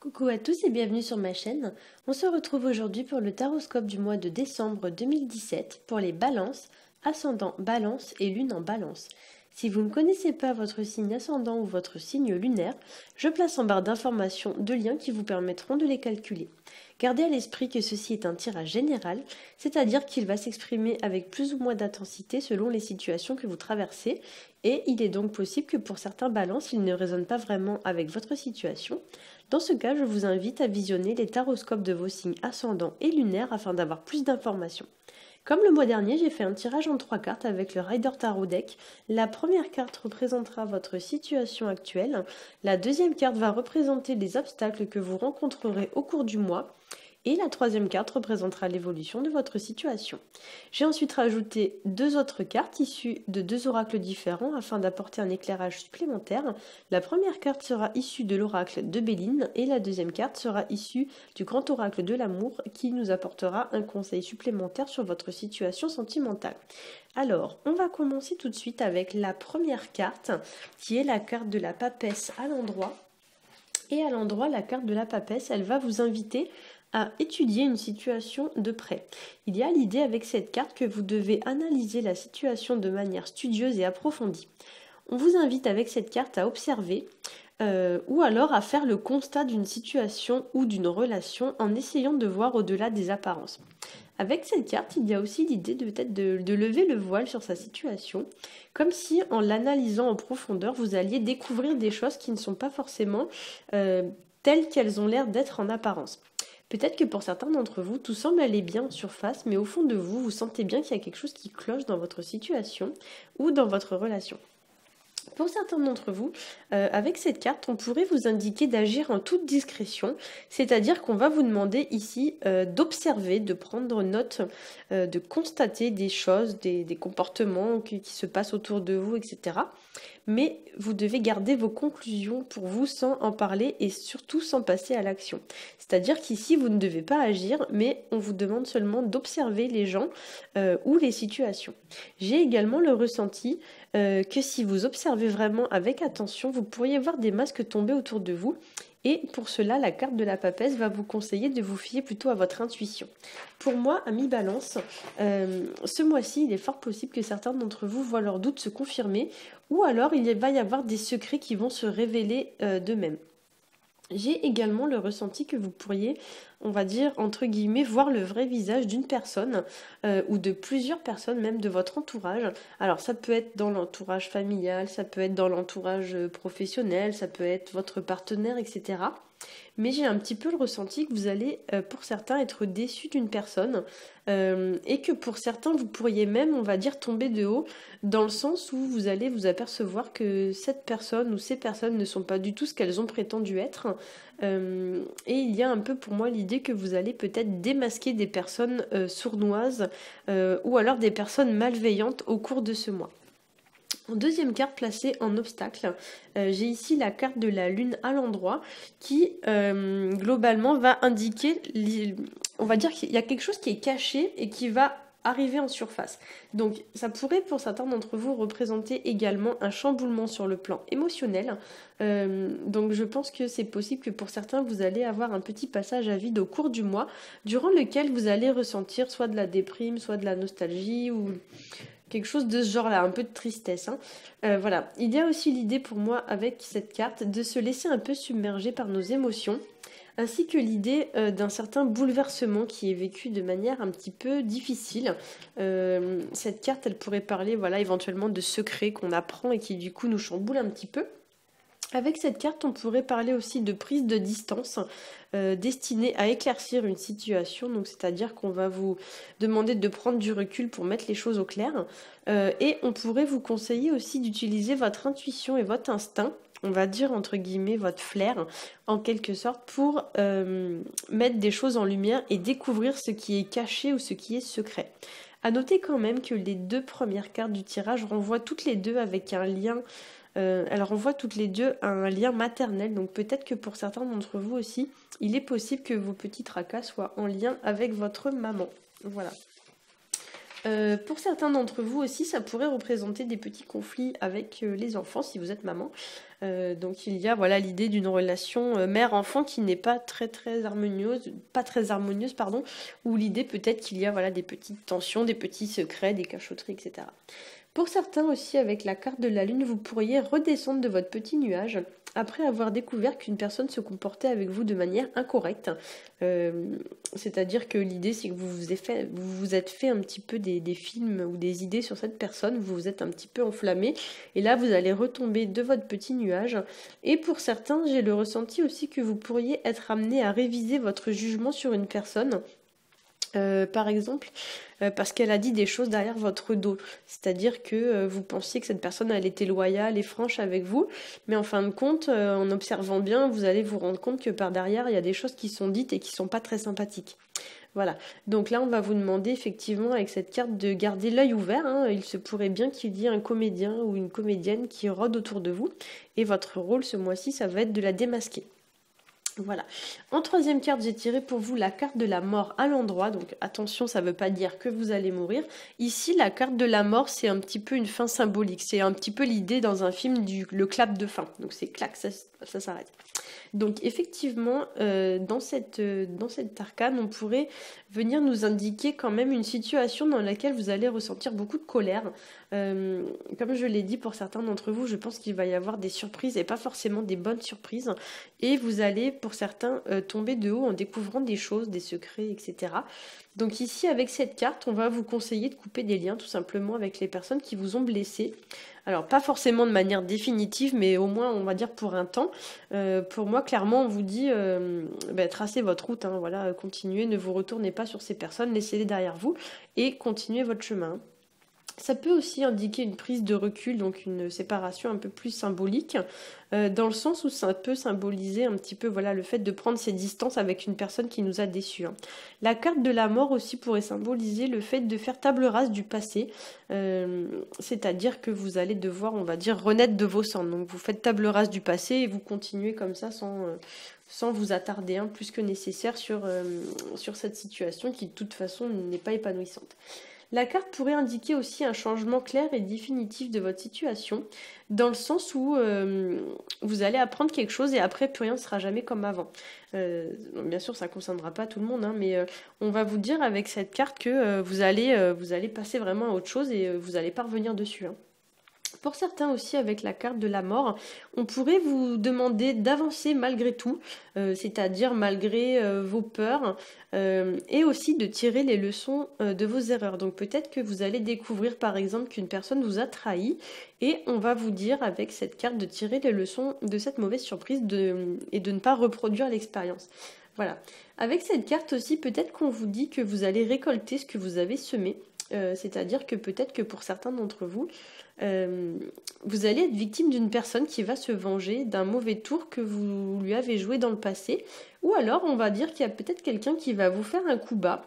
Coucou à tous et bienvenue sur ma chaîne. On se retrouve aujourd'hui pour le taroscope du mois de décembre 2017 pour les balances, ascendant balance et lune en balance. Si vous ne connaissez pas votre signe ascendant ou votre signe lunaire, je place en barre d'informations deux liens qui vous permettront de les calculer. Gardez à l'esprit que ceci est un tirage général, c'est-à-dire qu'il va s'exprimer avec plus ou moins d'intensité selon les situations que vous traversez, et il est donc possible que pour certains balances, il ne résonne pas vraiment avec votre situation. Dans ce cas, je vous invite à visionner les taroscopes de vos signes ascendants et lunaires afin d'avoir plus d'informations. Comme le mois dernier, j'ai fait un tirage en 3 cartes avec le Rider Tarot Deck. La première carte représentera votre situation actuelle. La deuxième carte va représenter les obstacles que vous rencontrerez au cours du mois. Et la troisième carte représentera l'évolution de votre situation. J'ai ensuite rajouté deux autres cartes issues de deux oracles différents afin d'apporter un éclairage supplémentaire. La première carte sera issue de l'oracle de Béline et la deuxième carte sera issue du grand oracle de l'amour qui nous apportera un conseil supplémentaire sur votre situation sentimentale. Alors, on va commencer tout de suite avec la première carte qui est la carte de la papesse à l'endroit. Et à l'endroit, la carte de la papesse, elle va vous inviter à étudier une situation de près. Il y a l'idée avec cette carte que vous devez analyser la situation de manière studieuse et approfondie. On vous invite avec cette carte à observer ou alors à faire le constat d'une situation ou d'une relation en essayant de voir au-delà des apparences. Avec cette carte, il y a aussi l'idée de peut-être de lever le voile sur sa situation, comme si en l'analysant en profondeur, vous alliez découvrir des choses qui ne sont pas forcément telles qu'elles ont l'air d'être en apparence. Peut-être que pour certains d'entre vous, tout semble aller bien en surface, mais au fond de vous, vous sentez bien qu'il y a quelque chose qui cloche dans votre situation ou dans votre relation. Pour certains d'entre vous, avec cette carte, on pourrait vous indiquer d'agir en toute discrétion, c'est-à-dire qu'on va vous demander ici d'observer, de prendre note, de constater des choses, des comportements qui se passent autour de vous, etc. Mais vous devez garder vos conclusions pour vous sans en parler et surtout sans passer à l'action. C'est-à-dire qu'ici, vous ne devez pas agir, mais on vous demande seulement d'observer les gens ou les situations. J'ai également le ressenti que si vous observez vraiment avec attention, vous pourriez voir des masques tomber autour de vous. Et pour cela, la carte de la papesse va vous conseiller de vous fier plutôt à votre intuition. Pour moi, à mi-balance, ce mois-ci, il est fort possible que certains d'entre vous voient leurs doutes se confirmer, ou alors il va y avoir des secrets qui vont se révéler d'eux-mêmes. J'ai également le ressenti que vous pourriez, on va dire, entre guillemets, voir le vrai visage d'une personne ou de plusieurs personnes, même de votre entourage. Alors ça peut être dans l'entourage familial, ça peut être dans l'entourage professionnel, ça peut être votre partenaire, etc. Mais j'ai un petit peu le ressenti que vous allez, pour certains, être déçus d'une personne et que pour certains, vous pourriez même, on va dire, tomber de haut dans le sens où vous allez vous apercevoir que cette personne ou ces personnes ne sont pas du tout ce qu'elles ont prétendu être. Et il y a un peu pour moi l'idée que vous allez peut-être démasquer des personnes sournoises ou alors des personnes malveillantes au cours de ce mois. En deuxième carte placée en obstacle, j'ai ici la carte de la lune à l'endroit qui globalement va indiquer, on va dire qu'il y a quelque chose qui est caché et qui va arriver en surface. Donc ça pourrait pour certains d'entre vous représenter également un chamboulement sur le plan émotionnel. Donc je pense que c'est possible que pour certains vous allez avoir un petit passage à vide au cours du mois durant lequel vous allez ressentir soit de la déprime, soit de la nostalgie ou quelque chose de ce genre-là, un peu de tristesse. Voilà. Il y a aussi l'idée pour moi avec cette carte de se laisser un peu submerger par nos émotions, ainsi que l'idée d'un certain bouleversement qui est vécu de manière un petit peu difficile. Cette carte, elle pourrait parler voilà, éventuellement de secrets qu'on apprend et qui du coup nous chamboulent un petit peu. Avec cette carte, on pourrait parler aussi de prise de distance destinée à éclaircir une situation, donc c'est-à-dire qu'on va vous demander de prendre du recul pour mettre les choses au clair, et on pourrait vous conseiller aussi d'utiliser votre intuition et votre instinct, on va dire entre guillemets votre flair, en quelque sorte, pour mettre des choses en lumière et découvrir ce qui est caché ou ce qui est secret. À noter quand même que les deux premières cartes du tirage renvoient toutes les deux avec un lien. Alors on voit toutes les deux un lien maternel, donc peut-être que pour certains d'entre vous aussi, il est possible que vos petits tracas soient en lien avec votre maman. Voilà. Pour certains d'entre vous aussi, ça pourrait représenter des petits conflits avec les enfants si vous êtes maman. Donc il y a voilà l'idée d'une relation mère-enfant qui n'est pas très harmonieuse, pardon, ou l'idée peut-être qu'il y a voilà des petites tensions, des petits secrets, des cachotteries, etc. Pour certains aussi, avec la carte de la lune, vous pourriez redescendre de votre petit nuage après avoir découvert qu'une personne se comportait avec vous de manière incorrecte. C'est-à-dire que l'idée, c'est que vous vous êtes fait un petit peu des films ou des idées sur cette personne, vous vous êtes un petit peu enflammé, et là, vous allez retomber de votre petit nuage. Et pour certains, j'ai le ressenti aussi que vous pourriez être amené à réviser votre jugement sur une personne. Par exemple, parce qu'elle a dit des choses derrière votre dos. C'est-à-dire que vous pensiez que cette personne, elle était loyale et franche avec vous, mais en fin de compte, en observant bien, vous allez vous rendre compte que par derrière, il y a des choses qui sont dites et qui sont pas très sympathiques. Voilà. Donc là, on va vous demander effectivement avec cette carte de garder l'œil ouvert, hein. Il se pourrait bien qu'il y ait un comédien ou une comédienne qui rôde autour de vous, et votre rôle ce mois-ci, ça va être de la démasquer. Voilà. En troisième carte, j'ai tiré pour vous la carte de la mort à l'endroit. Donc attention, ça ne veut pas dire que vous allez mourir. Ici, la carte de la mort, c'est un petit peu une fin symbolique. C'est un petit peu l'idée dans un film le clap de fin. Donc c'est clac, ça s'arrête. Donc effectivement, dans cette arcane, on pourrait venir nous indiquer quand même une situation dans laquelle vous allez ressentir beaucoup de colère. Comme je l'ai dit pour certains d'entre vous, je pense qu'il va y avoir des surprises et pas forcément des bonnes surprises. Et vous allez, pour certains, tomber de haut en découvrant des choses, des secrets, etc. Donc ici, avec cette carte, on va vous conseiller de couper des liens tout simplement avec les personnes qui vous ont blessé. Alors, pas forcément de manière définitive, mais au moins, on va dire pour un temps. Pour moi, clairement, on vous dit, tracez votre route, hein, voilà, continuez, ne vous retournez pas sur ces personnes, laissez-les derrière vous et continuez votre chemin. Ça peut aussi indiquer une prise de recul, donc une séparation un peu plus symbolique, dans le sens où ça peut symboliser un petit peu voilà, le fait de prendre ses distances avec une personne qui nous a déçus. Hein. La carte de la mort aussi pourrait symboliser le fait de faire table rase du passé, c'est-à-dire que vous allez devoir, on va dire, renaître de vos cendres. Donc vous faites table rase du passé et vous continuez comme ça sans vous attarder hein, plus que nécessaire sur cette situation qui de toute façon n'est pas épanouissante. La carte pourrait indiquer aussi un changement clair et définitif de votre situation, dans le sens où vous allez apprendre quelque chose et après plus rien ne sera jamais comme avant. Bien sûr, ça ne concernera pas tout le monde, hein, mais on va vous dire avec cette carte que vous allez passer vraiment à autre chose et vous n'allez pas revenir dessus. Hein. Pour certains aussi, avec la carte de la mort, on pourrait vous demander d'avancer malgré tout, c'est-à-dire malgré vos peurs, et aussi de tirer les leçons de vos erreurs. Donc peut-être que vous allez découvrir par exemple qu'une personne vous a trahi, et on va vous dire avec cette carte de tirer les leçons de cette mauvaise surprise et de ne pas reproduire l'expérience. Voilà. Avec cette carte aussi, peut-être qu'on vous dit que vous allez récolter ce que vous avez semé. C'est-à-dire que peut-être que pour certains d'entre vous, vous allez être victime d'une personne qui va se venger d'un mauvais tour que vous lui avez joué dans le passé. Ou alors on va dire qu'il y a peut-être quelqu'un qui va vous faire un coup bas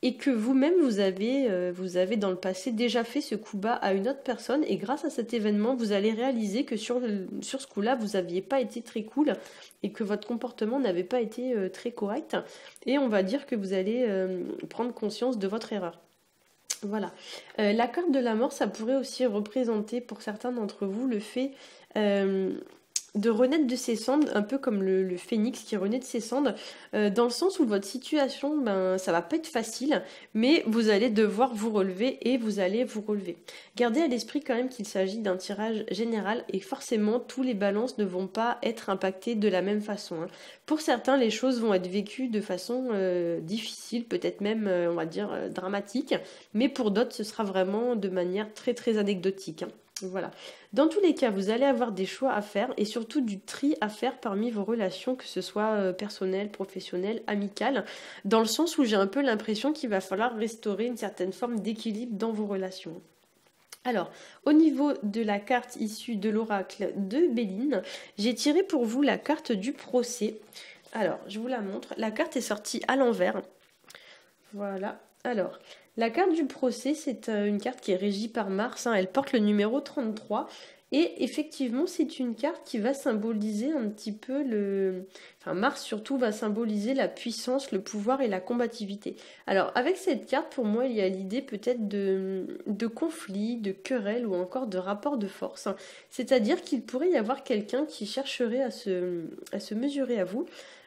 et que vous-même vous avez dans le passé déjà fait ce coup bas à une autre personne et grâce à cet événement vous allez réaliser que sur ce coup-là vous n'aviez pas été très cool et que votre comportement n'avait pas été très correct et on va dire que vous allez prendre conscience de votre erreur. Voilà. La carte de la mort, ça pourrait aussi représenter pour certains d'entre vous le fait de renaître de ses cendres, un peu comme le phénix qui renaît de ses cendres, dans le sens où votre situation, ça va pas être facile, mais vous allez devoir vous relever et vous allez vous relever. Gardez à l'esprit quand même qu'il s'agit d'un tirage général et forcément tous les balances ne vont pas être impactés de la même façon. Hein. Pour certains, les choses vont être vécues de façon difficile, peut-être même, on va dire, dramatique, mais pour d'autres, ce sera vraiment de manière très très anecdotique. Hein. Voilà. Dans tous les cas, vous allez avoir des choix à faire et surtout du tri à faire parmi vos relations, que ce soit personnelles, professionnelles, amicales, dans le sens où j'ai un peu l'impression qu'il va falloir restaurer une certaine forme d'équilibre dans vos relations. Alors, au niveau de la carte issue de l'oracle de Béline, j'ai tiré pour vous la carte du procès. Alors, je vous la montre. La carte est sortie à l'envers. Voilà. Alors, la carte du procès, c'est une carte qui est régie par Mars. Hein. Elle porte le numéro 33. Et effectivement, c'est une carte qui va symboliser un petit peu Enfin, Mars surtout va symboliser la puissance, le pouvoir et la combativité. Alors, avec cette carte, pour moi, il y a l'idée peut-être de conflits, de querelles ou encore de rapports de force. C'est-à-dire qu'il pourrait y avoir quelqu'un qui chercherait à se mesurer à vous.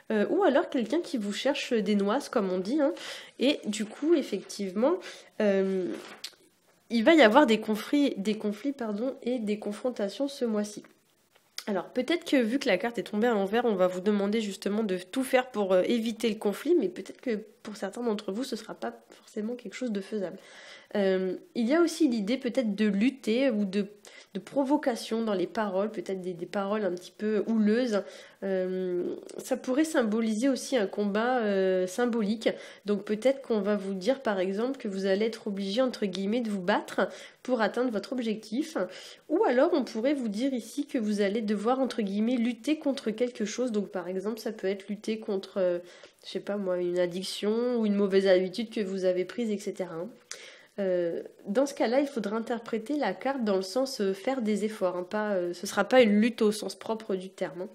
Ou alors quelqu'un qui vous cherche des noises, comme on dit. Hein. Et du coup, effectivement, il va y avoir des conflits et des confrontations ce mois-ci. Alors peut-être que vu que la carte est tombée à l'envers, on va vous demander justement de tout faire pour éviter le conflit, mais peut-être que pour certains d'entre vous, ce ne sera pas forcément quelque chose de faisable. Il y a aussi l'idée peut-être de lutter ou de provocation dans les paroles, peut-être des paroles un petit peu houleuses. Ça pourrait symboliser aussi un combat symbolique. Donc peut-être qu'on va vous dire par exemple que vous allez être obligé entre guillemets de vous battre pour atteindre votre objectif. Ou alors on pourrait vous dire ici que vous allez devoir entre guillemets lutter contre quelque chose. Donc par exemple ça peut être lutter contre, je sais pas moi, une addiction ou une mauvaise habitude que vous avez prise, etc. Dans ce cas-là, il faudra interpréter la carte dans le sens faire des efforts, hein, ce ne sera pas une lutte au sens propre du terme. Hein.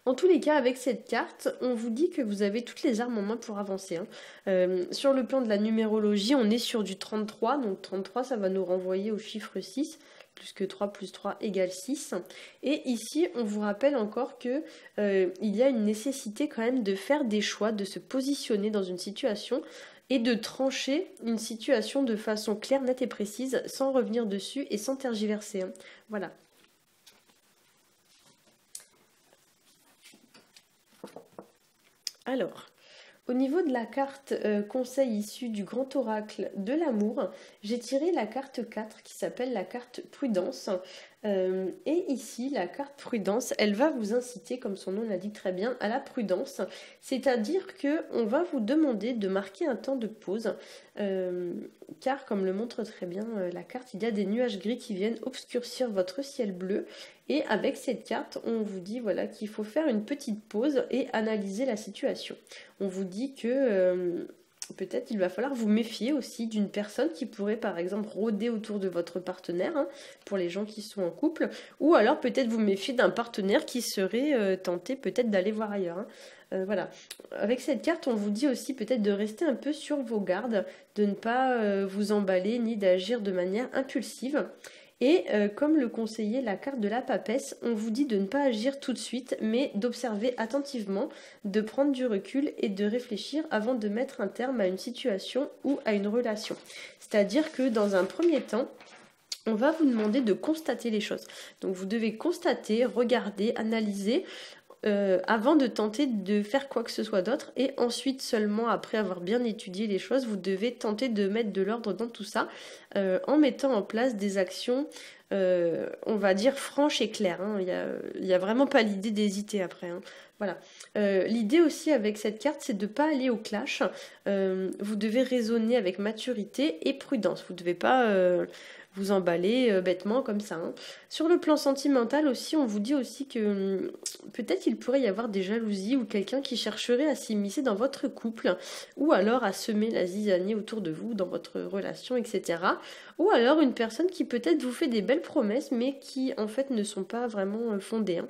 En tous les cas, avec cette carte, on vous dit que vous avez toutes les armes en main pour avancer. Hein. Sur le plan de la numérologie, on est sur du 33, donc 33, ça va nous renvoyer au chiffre 6, plus que 3 plus 3 égale 6. Et ici, on vous rappelle encore que il y a une nécessité quand même de faire des choix, de se positionner dans une situation et de trancher une situation de façon claire, nette et précise, sans revenir dessus et sans tergiverser. Hein. Voilà. Alors, au niveau de la carte conseil issue du grand oracle de l'amour, j'ai tiré la carte 4 qui s'appelle la carte prudence. Et ici, la carte prudence, elle va vous inciter, comme son nom l'indique très bien, à la prudence. C'est-à-dire qu'on va vous demander de marquer un temps de pause, car comme le montre très bien la carte, il y a des nuages gris qui viennent obscurcir votre ciel bleu. Et avec cette carte, on vous dit voilà, qu'il faut faire une petite pause et analyser la situation. On vous dit que peut-être il va falloir vous méfier aussi d'une personne qui pourrait par exemple rôder autour de votre partenaire, hein, pour les gens qui sont en couple, ou alors peut-être vous méfier d'un partenaire qui serait tenté peut-être d'aller voir ailleurs. Hein. Voilà. Avec cette carte, on vous dit aussi peut-être de rester un peu sur vos gardes, de ne pas vous emballer ni d'agir de manière impulsive. Et comme le conseillait la carte de la papesse, on vous dit de ne pas agir tout de suite, mais d'observer attentivement, de prendre du recul et de réfléchir avant de mettre un terme à une situation ou à une relation. C'est-à-dire que dans un premier temps, on va vous demander de constater les choses. Donc vous devez constater, regarder, analyser, avant de tenter de faire quoi que ce soit d'autre, et ensuite seulement après avoir bien étudié les choses, vous devez tenter de mettre de l'ordre dans tout ça en mettant en place des actions on va dire franches et claires. Hein. Il y a vraiment pas l'idée d'hésiter après. Hein. Voilà. L'idée aussi avec cette carte, c'est de ne pas aller au clash. Vous devez raisonner avec maturité et prudence. Vous ne devez pas vous emballer bêtement comme ça. Hein. Sur le plan sentimental aussi, on vous dit aussi que peut-être il pourrait y avoir des jalousies ou quelqu'un qui chercherait à s'immiscer dans votre couple, ou alors à semer la zizanie autour de vous dans votre relation, etc. Ou alors une personne qui peut-être vous fait des belles promesses, mais qui en fait ne sont pas vraiment fondées. Hein.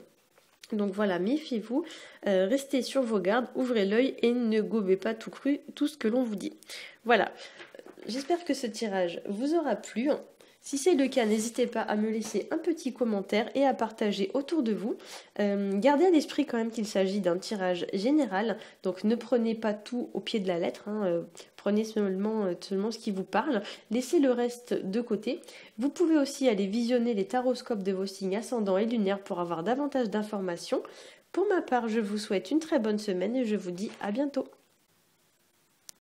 Donc voilà, méfiez-vous, restez sur vos gardes, ouvrez l'œil et ne gobez pas tout cru tout ce que l'on vous dit. Voilà, j'espère que ce tirage vous aura plu. Si c'est le cas, n'hésitez pas à me laisser un petit commentaire et à partager autour de vous. Gardez à l'esprit quand même qu'il s'agit d'un tirage général, donc ne prenez pas tout au pied de la lettre, hein, prenez seulement ce qui vous parle, laissez le reste de côté. Vous pouvez aussi aller visionner les taroscopes de vos signes ascendants et lunaires pour avoir davantage d'informations. Pour ma part, je vous souhaite une très bonne semaine et je vous dis à bientôt.